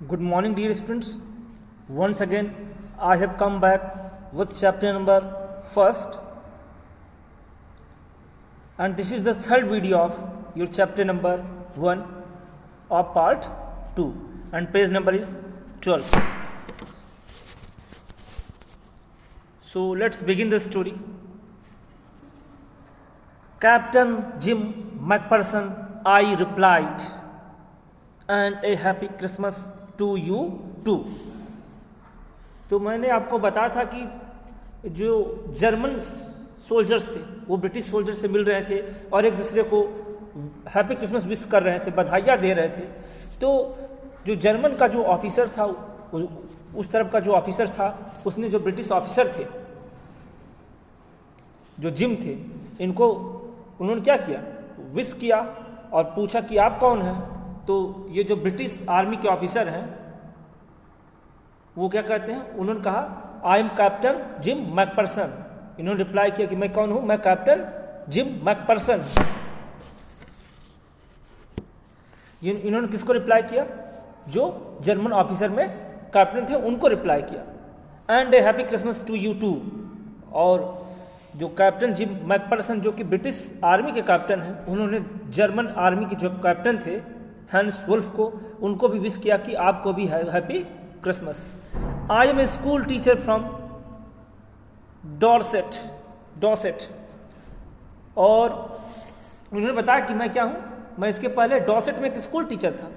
Good morning, dear students. Once again, I have come back with chapter number first, and this is the third video of your chapter number 1 of part 2, and page number is 12. So let's begin the story. Captain Jim McPherson, I replied, and a happy Christmas to you too. तो मैंने आपको बताया था कि जो German soldiers थे वो British soldier से मिल रहे थे और एक दूसरे को हैप्पी क्रिसमस विश कर रहे थे, बधाइयाँ दे रहे थे। तो जो जर्मन का जो ऑफिसर था, उस तरफ का जो ऑफिसर था, उसने जो ब्रिटिश ऑफिसर थे, जो जिम थे, इनको उन्होंने क्या किया, विश किया और पूछा कि आप कौन हैं। तो ये जो ब्रिटिश आर्मी के ऑफिसर हैं वो क्या कहते हैं, उन्होंने कहा I am captain gym McPherson. इन्होंने रिप्लाई किया कि मैं कौन हूं, मैं कैप्टन जिम मैकपर्सन। इन्होंने किसको रिप्लाई किया, जो जर्मन ऑफिसर में कैप्टन थे उनको रिप्लाई किया। And a happy Christmas to you too. और जो कैप्टन जिम मैकपर्सन जो कि ब्रिटिश आर्मी के कैप्टन हैं, उन्होंने जर्मन आर्मी के जो कैप्टन थे हैंस वुल्फ को, उनको भी विश किया कि आपको भी happy Christmas. I am a school teacher from Dorset. और उन्होंने बताया कि मैं क्या हूं, मैं इसके पहले डॉसेट में एक स्कूल टीचर था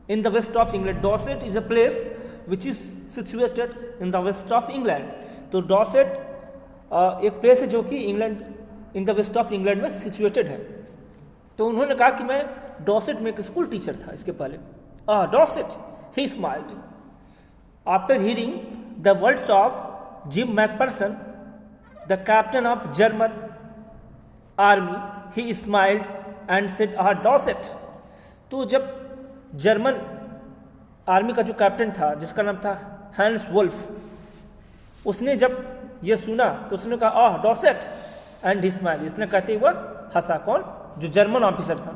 in the west of England. Dorset is a place which is situated in the west of England. तो डॉसेट एक प्लेस है जो कि England in the west of England में सिचुएटेड है। तो उन्होंने कहा कि मैं डॉसेट में एक स्कूल टीचर था इसके पहले। Dorset, he smiled after hearing the words of Jim McPherson the captain of German army. He smiled and said Dorset. तो जब जर्मन आर्मी का जो कैप्टन था जिसका नाम था हैंस वुल्फ, उसने जब ये सुना तो उसने कहा डॉसेट एंड ही स्माइल्ड। इसने कहते हुए हंसा। कौन, जो जर्मन ऑफिसर था।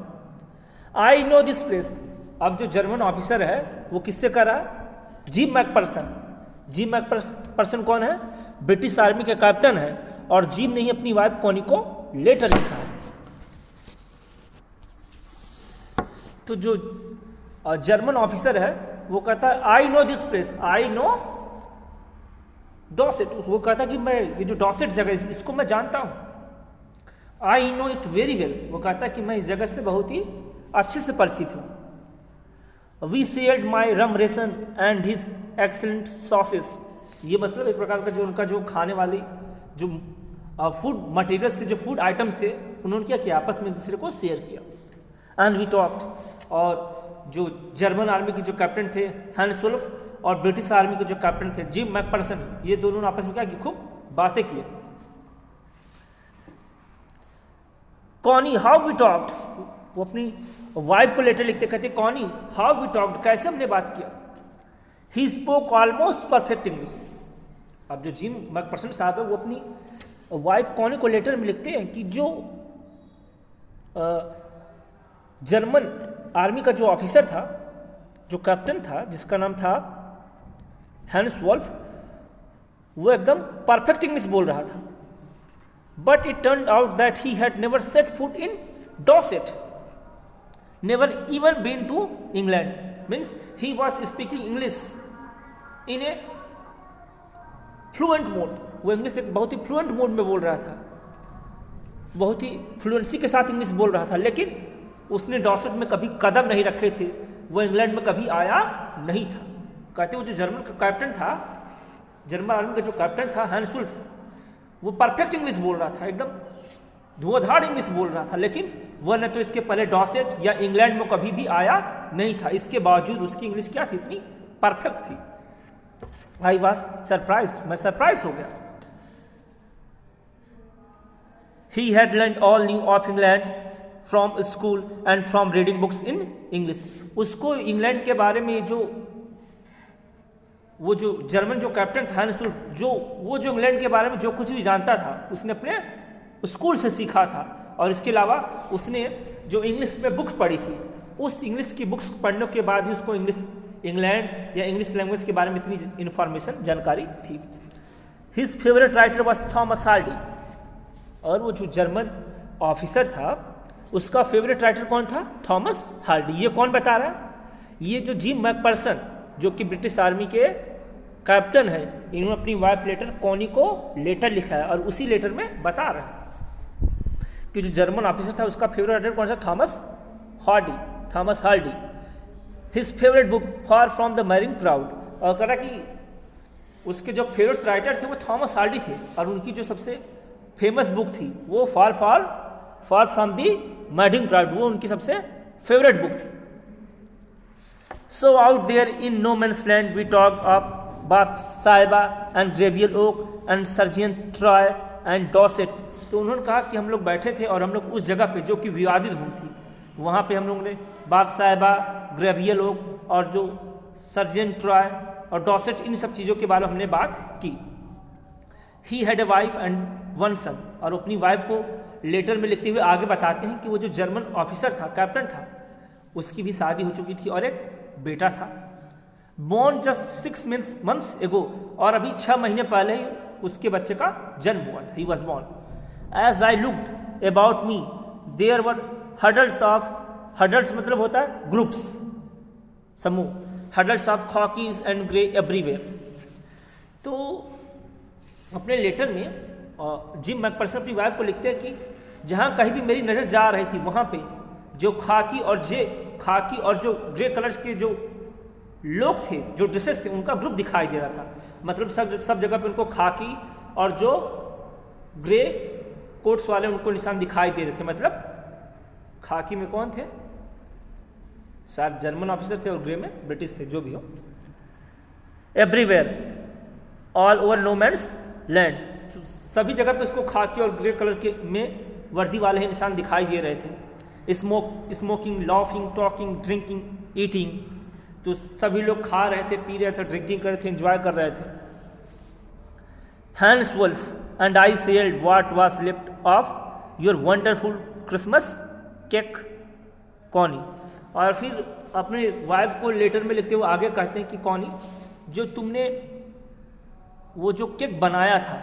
आई नो दिस प्लेस। अब जो जर्मन ऑफिसर है वो किससे कर रहा है, जिम मैकपर्सन। जिम मैकपर्सन कौन है, ब्रिटिश आर्मी के कैप्टन है। और जिम ने ही अपनी वाइफ कॉनी को लेटर लिखा है। तो जो जर्मन ऑफिसर है वो कहता है I know this place, I know Dorset. वो कहता कि मैं ये जो डॉसेट जगह इसको मैं जानता हूं, I know it very well. वो कहता कि मैं इस जगह से बहुत ही अच्छे से परिचित हूं। We sold my rum ration and his excellent sauces. ये मतलब एक प्रकार का जो उनका जो खाने वाली जो फूड मटेरियल्स थे, जो फूड आइटम्स थे, उन्होंने क्या किया, आपस में एक दूसरे को शेयर किया। And we talked. और जो जर्मन आर्मी के जो कैप्टन थे हैंस वुल्फ और ब्रिटिश आर्मी के जो कैप्टन थे जिम मैकपर्सन, ये दोनों ने आपस में क्या की, खूब बातें की। Connie, how we talked. वो अपनी वाइफ को लेटर लिखते कहते कॉनी हाउ वी टॉक्ड, कैसे हमने बात किया। He spoke almost perfect English. अब जो जिम मैकपर्सन साहब है वो अपनी वाइफ कॉनी को लेटर में लिखते हैं कि जो जर्मन आर्मी का जो ऑफिसर था, जो कैप्टन था जिसका नाम था हैंस वुल्फ, वो एकदम परफेक्ट इंग्लिश बोल रहा था। But it turned out that he had never set foot in Dorset, never even been to England. Means he was speaking English in a fluent mode. वो इंग्लिश एक बहुत ही fluent mode में बोल रहा था, बहुत ही फ्लुएंसी के साथ इंग्लिश बोल रहा था। लेकिन उसने डॉसेट में कभी कदम नहीं रखे थे, वो इंग्लैंड में कभी आया नहीं था। कहते वो जो जर्मन का कैप्टन था, जर्मन आर्मी का जो कैप्टन था हैंस वुल्फ, वो परफेक्ट इंग्लिश बोल रहा था, एकदम धुआंधार इंग्लिश बोल रहा था। लेकिन वह न तो इसके पहले डॉसेट या इंग्लैंड में कभी भी आया नहीं था। इसके बावजूद उसकी इंग्लिश क्या थी, इतनी परफेक्ट थी। आई वॉज सरप्राइज्ड, मैं सरप्राइज हो गया। He had learned all new of England from school and from reading books in English. उसको इंग्लैंड के बारे में वो जो जर्मन जो कैप्टन था वो जो इंग्लैंड के बारे में जो कुछ भी जानता था उसने अपने स्कूल से सीखा था। और इसके अलावा उसने जो इंग्लिश में बुक्स पढ़ी थी उस इंग्लिश की बुक्स पढ़ने के बाद ही उसको इंग्लैंड या इंग्लिश लैंग्वेज के बारे में इतनी इन्फॉर्मेशन जानकारी थी। His favourite writer was Thomas Hardy, और वो जो जर्मन ऑफिसर था उसका फेवरेट राइटर कौन था? Thomas Hardy. ये कौन बता रहा है? ये जो जिम मैकफर्सन जो कि ब्रिटिश आर्मी के कैप्टन है, इन्होंने अपनी वाइफ लेटर कॉनी को लेटर लिखा है और उसी लेटर में बता रहे हैं कि जो जर्मन ऑफिसर था उसका फेवरेट राइटर कौन सा? Thomas Hardy. His favourite book far from the marrying crowd, और कह रहा कि उसके जो फेवरेट राइटर थे वो थॉमस हार्डी थे और उनकी जो सबसे फेमस बुक थी वो far from the madding crowd, वो उनकी सबसे फेवरेट बुक थी। So out there in no man's land we talk of Bathsheba and Gabriel Oak and Sergeant Troy and Dorset. तो उन्होंने कहा कि हम लोग बैठे थे और हम लोग उस जगह पे जो कि विवादित भूमि थी वहाँ पे हम लोगों ने बाथ साहिबा, ग्रेवियल ओक और जो सर्जियन ट्रॉय और डॉसेट, इन सब चीज़ों के बारे में हमने बात की। He had a wife and one son, और अपनी वाइफ को लेटर में लिखते हुए आगे बताते हैं कि वो जो जर्मन ऑफिसर था, कैप्टन था, उसकी भी शादी हो चुकी थी और एक बेटा था। बोर्न जस्ट 6 months एगो, और अभी 6 महीने पहले ही उसके बच्चे का जन्म हुआ था। He was born. As I looked about me there were huddles मतलब होता है ग्रुप्स, समूह, huddles of khakis and grey everywhere. तो अपने लेटर में जिम मैकफर्सन अपनी वाइफ को लिखते हैं कि जहाँ कहीं भी मेरी नज़र जा रही थी वहाँ पे जो खाकी और जो ग्रे कलर्स के जो लोग थे, जो ड्रेसेस थे, उनका ग्रुप दिखाई दे रहा था। मतलब सब जगह पे उनको खाकी और जो ग्रे कोट्स वाले उनको निशान दिखाई दे रहे थे। मतलब खाकी में कौन थे? शायद जर्मन ऑफिसर थे और ग्रे में ब्रिटिश थे, जो भी हो। Everywhere all over no man's land, सभी जगह पे उसको खाकी और ग्रे कलर के में वर्दी वाले ही निशान दिखाई दे रहे थे। Smoking, laughing, talking, drinking, eating, तो सभी लोग खा रहे थे, पी रहे थे, ड्रिंकिंग कर रहे थे, एंजॉय कर रहे थे। Hans Wolf and I sold what was left of your wonderful Christmas cake Connie. और फिर अपने वाइफ को लेटर में लिखते हुए आगे कहते हैं कि कॉनी, जो तुमने वो जो केक बनाया था,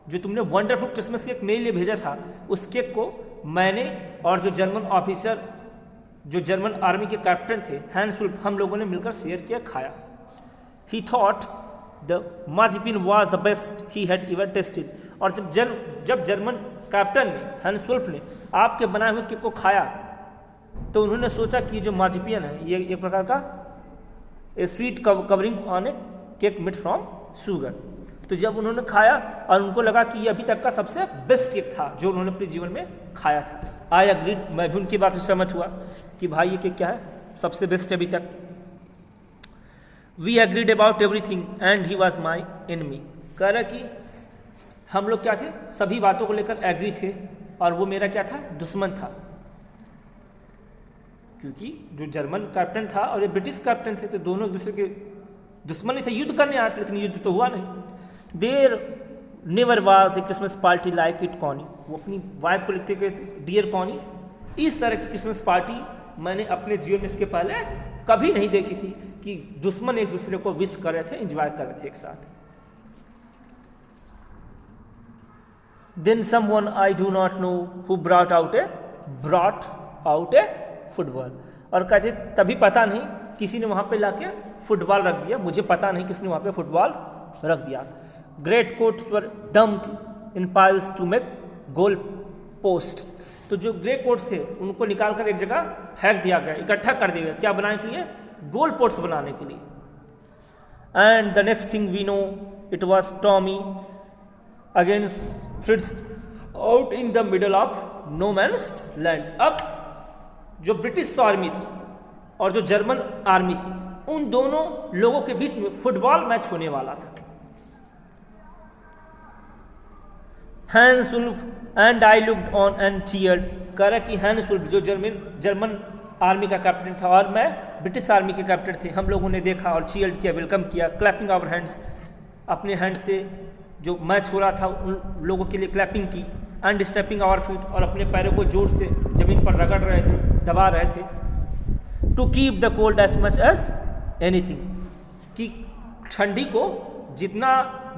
जो तुमने वंडरफुल क्रिसमस केक मेरे लिए भेजा था, उस केक को मैंने और जो जर्मन ऑफिसर, जो जर्मन आर्मी के कैप्टन थे, हैंस वुल्फ, हम लोगों ने मिलकर शेयर किया, खाया। He thought the marzipan was the best he had ever tasted. और जब जर्मन कैप्टन ने, हैंस वुल्फ ने आपके बनाए हुए केक को खाया तो उन्होंने सोचा कि जो मार्जिपियन है ये एक प्रकार का sweet covering on A cake made from sugar. तो जब उन्होंने खाया और उनको लगा कि ये अभी तक का सबसे बेस्ट केक था जो उन्होंने अपने जीवन में खाया था। आई अग्रीड, मैं भी उनकी बात से सहमत हुआ कि भाई ये केक क्या है, सबसे बेस्ट है अभी तक। We agreed about everything and he was my enemy. कह रहा कि हम लोग क्या थे, सभी बातों को लेकर एग्री थे और वो मेरा क्या था, दुश्मन था। क्योंकि जो जर्मन कैप्टन था और ये ब्रिटिश कैप्टन थे तो दोनों एक दूसरे के दुश्मन थे, युद्ध करने आए थे, लेकिन युद्ध तो हुआ नहीं। There never was a Christmas party like it Connie. वो अपनी वाइफ को लिखते कि डियर कॉनी, इस तरह की क्रिसमस पार्टी मैंने अपने जीवन में इसके पहले कभी नहीं देखी थी कि दुश्मन एक दूसरे को विश कर रहे थे, एंजॉय कर रहे थे एक साथ। Then someone I do not know who brought out a football. और कहते तभी पता नहीं किसी ने वहां पे लाके फुटबॉल रख दिया, मुझे पता नहीं किसने वहां पे फुटबॉल रख दिया। Great coats were dumped in piles to make goal posts. तो जो ग्रे कोट्स थे उनको निकालकर एक जगह फेंक दिया गया, इकट्ठा कर दिया गया, क्या बनाने के लिए, गोल पोस्ट्स बनाने के लिए। And the next thing we know it was Tommy against Fritz out in the middle of no man's land. अब जो ब्रिटिश आर्मी थी और जो जर्मन आर्मी थी, उन दोनों लोगों के बीच में फुटबॉल मैच होने वाला था। Hans Wolf and I looked on and cheered. कह रहा कि हैंस वुल्फ जो जर्मन आर्मी का कैप्टन था और मैं ब्रिटिश आर्मी के कैप्टन थे, हम लोगों ने देखा और चीयर्ड किया, वेलकम किया, क्लैपिंग आवर हैंड्स, अपने हैंड से जो मैच हो रहा था उन लोगों के लिए क्लैपिंग की, एंड स्टेपिंग आवर फीट, और अपने पैरों को जोर से जमीन पर रगड़ रहे थे, दबा रहे थे। To keep the cold as much as anything, कि ठंडी को जितना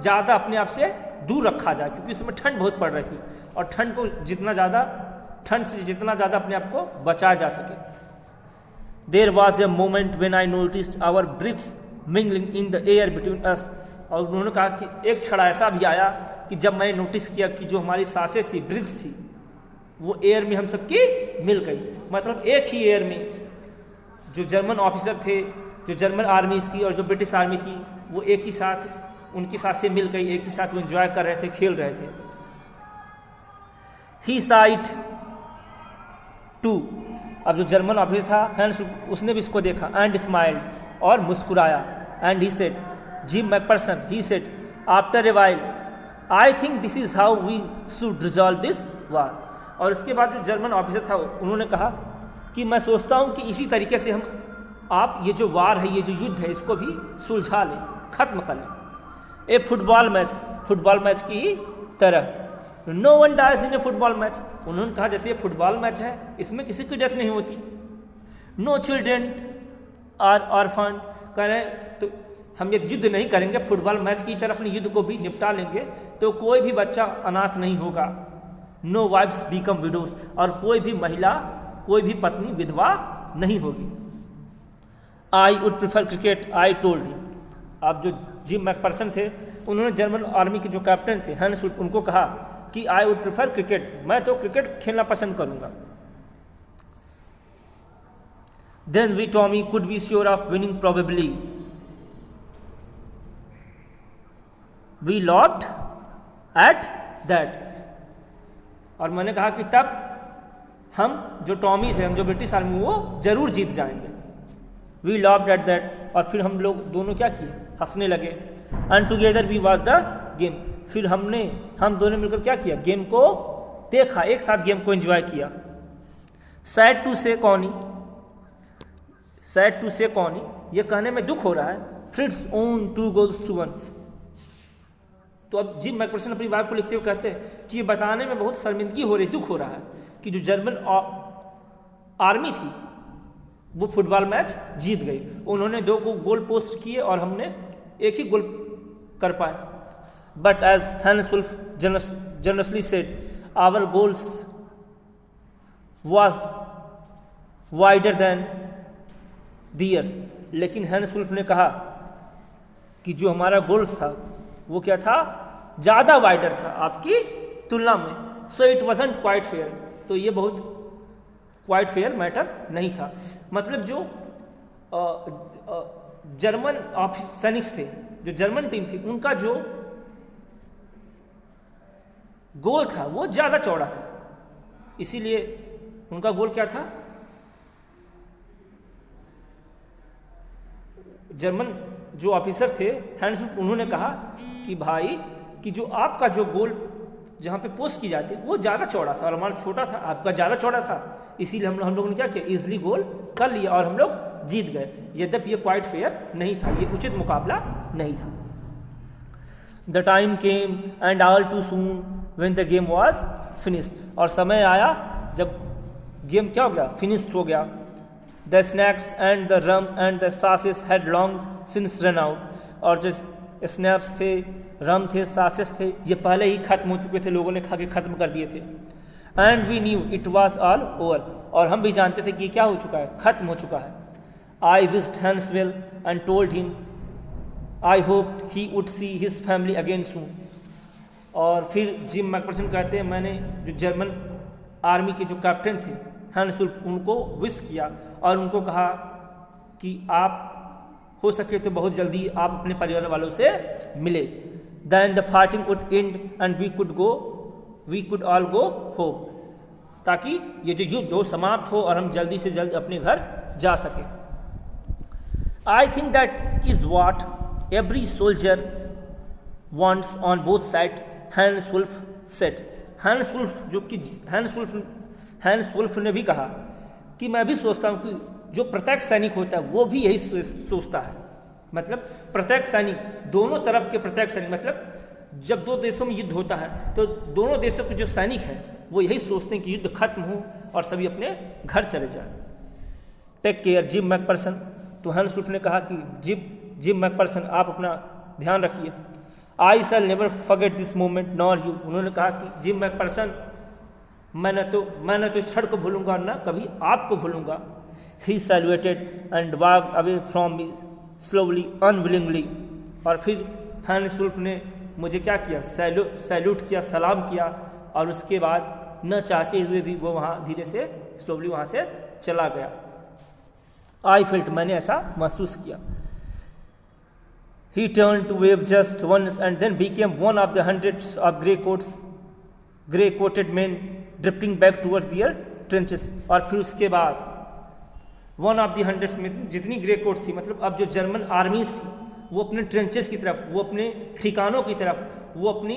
ज़्यादा अपने आप से दूर रखा जाए, क्योंकि उसमें ठंड बहुत पड़ रही थी, और ठंड से जितना ज़्यादा अपने आप को बचाया जा सके। There was a moment when I noticed our breaths mingling in the air between us, और उन्होंने कहा कि एक क्षण ऐसा भी आया कि जब मैंने नोटिस किया कि जो हमारी सांसें थी, ब्रीथ्स थी, वो एयर में हम सबकी मिल गई। मतलब एक ही एयर में जो जर्मन ऑफिसर थे, जो जर्मन आर्मी थी और जो ब्रिटिश आर्मी थी, वो एक ही साथ, उनकी सांसें मिल गई, एक ही साथ वो एंजॉय कर रहे थे, खेल रहे थे। ही साइड टू, अब जो जर्मन ऑफिसर था हैंस, उसने भी इसको देखा, एंड स्माइल्ड, और मुस्कुराया, and he said, Jim McPherson, he said after a while, I think this is how we should resolve this war. और इसके बाद जो जर्मन ऑफिसर था उन्होंने कहा कि मैं सोचता हूँ कि इसी तरीके से हम आप ये जो वार है, ये जो युद्ध है, इसको भी सुलझा लें, खत्म कर लें। ए फुटबॉल मैच की तरह, no one dies in a football match. उन्होंने कहा जैसे ये फुटबॉल मैच है, इसमें किसी की डेथ नहीं होती। नो चिल्ड्रेन आर ऑर्फन, कह रहे तो हम ये युद्ध नहीं करेंगे, फुटबॉल मैच की तरह अपने युद्ध को भी निपटा लेंगे, तो कोई भी बच्चा अनाथ नहीं होगा। नो वाइफ्स बिकम विडोज, और कोई भी महिला, कोई भी पत्नी विधवा नहीं होगी। I would prefer cricket, I told him. अब जो जिम मैकफर्सन थे, उन्होंने जर्मन आर्मी के जो कैप्टन थे हैंस, उनको कहा कि आई वुड प्रिफर क्रिकेट, मैं तो क्रिकेट खेलना पसंद करूंगा। Then we Tommy could be sure of winning, probably we laughed at that. और मैंने कहा कि तब हम जो टॉमी से, हम जो ब्रिटिश आर्मी, वो जरूर जीत जाएंगे। वी लॉफ्ड एट दैट, और फिर हम लोग दोनों क्या किए, हंसने लगे। And together we watch the game, फिर हम दोनों मिलकर क्या किया, गेम को देखा, एक साथ गेम को एंजॉय किया। सैड टू से कॉनी, ये कहने में दुख हो रहा है, फ्रिट्स ओन 2 goals to 1। तो अब जिम मैकफर्सन अपनी वाइफ को लिखते हुए कहते हैं कि ये बताने में बहुत शर्मिंदगी हो रही, दुख हो रहा है कि जो जर्मन आर्मी थी वो फुटबॉल मैच जीत गई। उन्होंने 2 गोल पोस्ट किए और हमने एक ही गोल कर पाए। But as Hans Wolf generously said, our goals was wider than theirs. लेकिन हैंस वुल्फ ने कहा कि जो हमारा गोल्स था वो क्या था, ज़्यादा वाइडर था आपकी तुलना में। So it wasn't quite fair, तो ये बहुत क्वाइट फेयर मैटर नहीं था। मतलब जो जर्मन सैनिक थे, जो जर्मन टीम थी, उनका जो गोल था वो ज़्यादा चौड़ा था, इसीलिए उनका गोल क्या था, जर्मन जो ऑफिसर थे हैंस, उन्होंने कहा कि भाई कि जो आपका जो गोल जहाँ पे पोस्ट की जाती वो ज़्यादा चौड़ा था और हमारा छोटा था, आपका ज़्यादा चौड़ा था, इसीलिए हम लोगों ने क्या किया, इजीली गोल कर लिया और हम लोग जीत गए। यद्यपि ये क्वाइट फेयर नहीं था, ये उचित मुकाबला नहीं था। The time came and all too soon when the game was finished, और समय आया जब गेम क्या हो गया, फिनिश्ड हो गया। The snacks and the rum and the sauces had long since run out, और जो स्नैप्स थे, रम थे, सासेस थे, ये पहले ही खत्म हो चुके थे, लोगों ने खा के खत्म कर दिए थे। And we knew it was all over, और हम भी जानते थे कि क्या हो चुका है, खत्म हो चुका है। I wished Hans well and told him I hope he would see his family again soon. और फिर जिम मैकफर्सन कहते हैं, मैंने जो जर्मन आर्मी के जो कैप्टन थे हैंस वुल्फ, उनको विश किया और उनको कहा कि आप हो सके तो बहुत जल्दी आप अपने परिवार वालों से मिले। Then the fighting would end and we could all go home, ताकि ये जो युद्ध हो समाप्त हो और हम जल्दी से जल्द अपने घर जा सके। I think that is what every soldier wants on both side, Hans Wolf said. Hans Wolf, जो कि हैंस वुल्फ ने भी कहा कि मैं भी सोचता हूँ कि जो प्रत्येक सैनिक होता है वो भी यही सोचता है। मतलब प्रत्येक सैनिक, दोनों तरफ के प्रत्येक सैनिक, मतलब जब दो देशों में युद्ध होता है तो दोनों देशों के जो सैनिक हैं वो यही सोचते हैं कि युद्ध खत्म हो और सभी अपने घर चले जाएं। Take care Jim McPherson. तो हैंस वुल्फ ने कहा कि जिम मैकपर्सन आप अपना ध्यान रखिए। I shall never forget this moment nor you. उन्होंने कहा कि जिम मैकपर्सन मैं न तो इस क्षण को भूलूंगा ना कभी आपको भूलूंगा। He saluted and walked away from me slowly unwillingly. और फिर हैंस वुल्फ ने मुझे क्या किया, सैल्यूट किया, सलाम किया, और उसके बाद न चाहते हुए भी वो वहाँ धीरे से स्लोली वहाँ से चला गया। आई फेल्ट मैंने ऐसा महसूस किया। He turned to wave just once and then became one of the hundreds of grey-coated men drifting back towards their trenches। और फिर उसके बाद वन ऑफ द हंड्रेड्स में जितनी ग्रे कोट्स थी, मतलब अब जो जर्मन आर्मीज थी वो अपने ट्रेंचेस की तरफ, वो अपने ठिकानों की तरफ, वो अपनी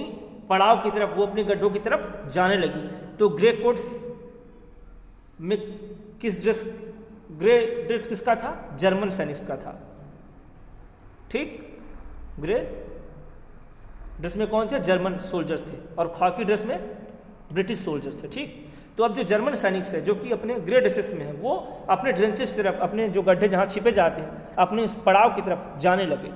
पड़ाव की तरफ, वो अपने गड्ढों की तरफ जाने लगी। तो ग्रे कोट्स में ग्रे ड्रेस किसका था? जर्मन सैनिक का था। ठीक, ग्रे ड्रेस में कौन थे? जर्मन सोल्जर्स थे, और खाकी ड्रेस में ब्रिटिश सोल्जर्स थे। ठीक, तो अब जो जर्मन सैनिक है जो कि अपने ग्रे ड्रेसेस में है, वो अपने ट्रेंचेस की तरफ, अपने जो गड्ढे जहां छिपे जाते हैं, अपने उस पड़ाव की तरफ जाने लगे।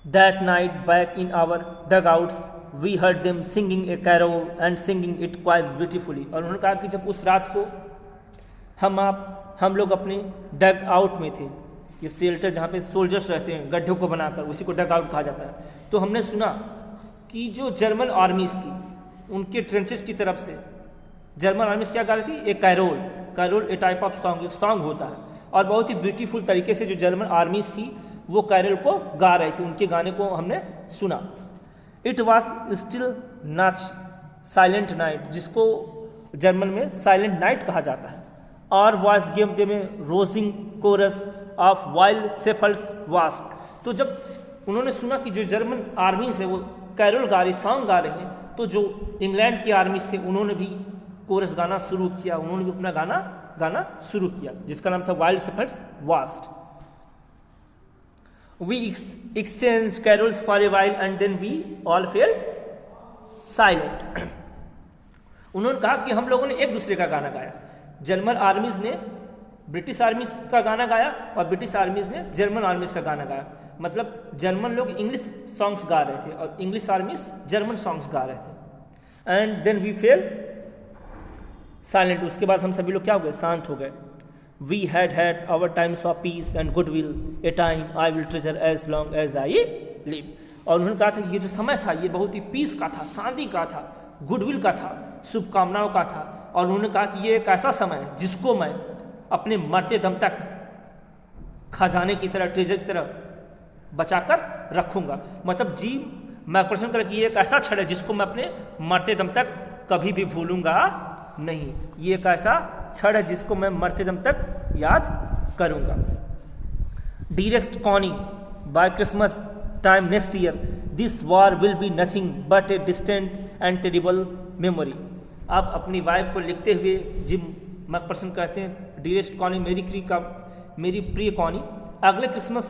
That night back in our dugouts we heard them singing a carol and singing it quite beautifully. और उन्होंने कहा कि जब उस रात को हम लोग अपने डग आउट में थे, ये शेल्टर जहाँ पे सोल्जर्स रहते हैं गड्ढों को बनाकर, उसी को डग आउट कहा जाता है। तो हमने सुना कि जो जर्मन आर्मीज थी उनके ट्रेंचेस की तरफ से जर्मन आर्मीज क्या गा रही थी? एक carol a type of song, एक सॉन्ग होता है, और बहुत ही ब्यूटीफुल तरीके से जो जर्मन आर्मीज थी वो कैरोल को गा रही थी, उनके गाने को हमने सुना। It was Stille Nacht silent night, जिसको जर्मन में साइलेंट नाइट कहा जाता है। और वॉइस गेम दे में rousing chorus of while shepherds watched. तो जब उन्होंने सुना कि जो जर्मन आर्मीज है वो कैरोल गा रही, सॉन्ग गा रही हैं, तो जो इंग्लैंड की आर्मीज थे उन्होंने भी कोरस गाना शुरू किया, उन्होंने भी अपना गाना शुरू किया, जिसका नाम था while shepherds watched. We exchange carols for a while and then we all fell silent. उन्होंने कहा कि हम लोगों ने एक दूसरे का गाना गाया। जर्मन आर्मीज ने ब्रिटिश आर्मीज का गाना गाया और ब्रिटिश आर्मीज ने जर्मन आर्मीज का गाना गाया। मतलब जर्मन लोग इंग्लिश सॉन्ग्स गा रहे थे और इंग्लिश आर्मीज जर्मन सॉन्ग्स गा रहे थे। And then we fell silent. उसके बाद हम सभी लोग क्या हो गए? शांत हो गए। We had our times of peace and goodwill, a time I will treasure as long as I live. और उन्होंने कहा था कि ये जो समय था ये बहुत ही पीस का था, शांति का था, गुडविल का था, शुभकामनाओं का था। और उन्होंने कहा कि ये एक ऐसा समय है जिसको मैं अपने मरते दम तक खजाने की तरह, ट्रेजर की तरह बचाकर रखूंगा। मतलब जी मैकपर्सन कर कि ये एक ऐसा क्षण है जिसको मैं अपने मरते दम तक कभी भी भूलूंगा नहीं। ये एक ऐसा क्षण है जिसको मैं मरते दम तक याद करूंगा। Dearest Connie, by Christmas time next year this war will be nothing but a distant and terrible memory. आप अपनी वाइफ को लिखते हुए जिम मैकपर्सन कहते हैं, डियरेस्ट कॉनी, मेरी प्रिय कॉनी, अगले क्रिसमस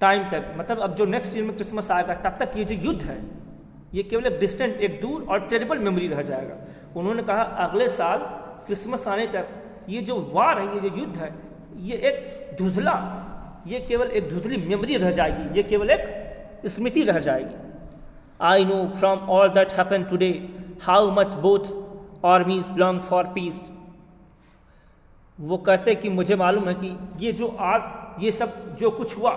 टाइम तक, मतलब अब जो नेक्स्ट ईयर में क्रिसमस आएगा तब तक ये जो युद्ध है ये केवल एक डिस्टेंट, एक दूर और टेरिबल मेमोरी रह जाएगा। उन्होंने कहा अगले साल क्रिसमस आने तक ये जो वार है, ये जो युद्ध है, ये एक धुंधला, ये केवल एक धुंधली मेमोरी रह जाएगी, ये केवल एक स्मृति रह जाएगी। I know from all that happen today how much both आर्मीज long for piece. वो कहते हैं कि मुझे मालूम है कि ये जो आज ये सब जो कुछ हुआ,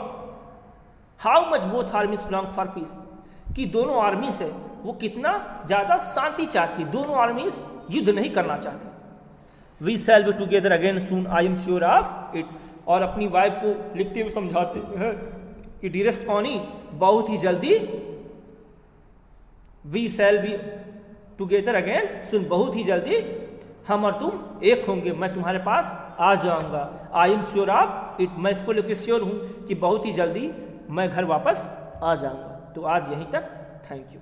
how much both आर्मीज long for piece, कि दोनों आर्मीज है वो कितना ज्यादा शांति चाहती, दोनों आर्मीज युद्ध नहीं करना चाहती। We shall be together again soon I am sure of it. और अपनी वाइफ को लिखते हुए समझाते हैं कि डियरेस्ट कॉनी, बहुत ही जल्दी we shall be together again soon, बहुत ही जल्दी हम और तुम एक होंगे, मैं तुम्हारे पास आ जाऊंगा। आई एम श्योर ऑफ इट, मैं इसको लेकर श्योर हूं कि बहुत ही जल्दी मैं घर वापस आ जाऊंगा। तो आज यहीं तक, थैंक यू।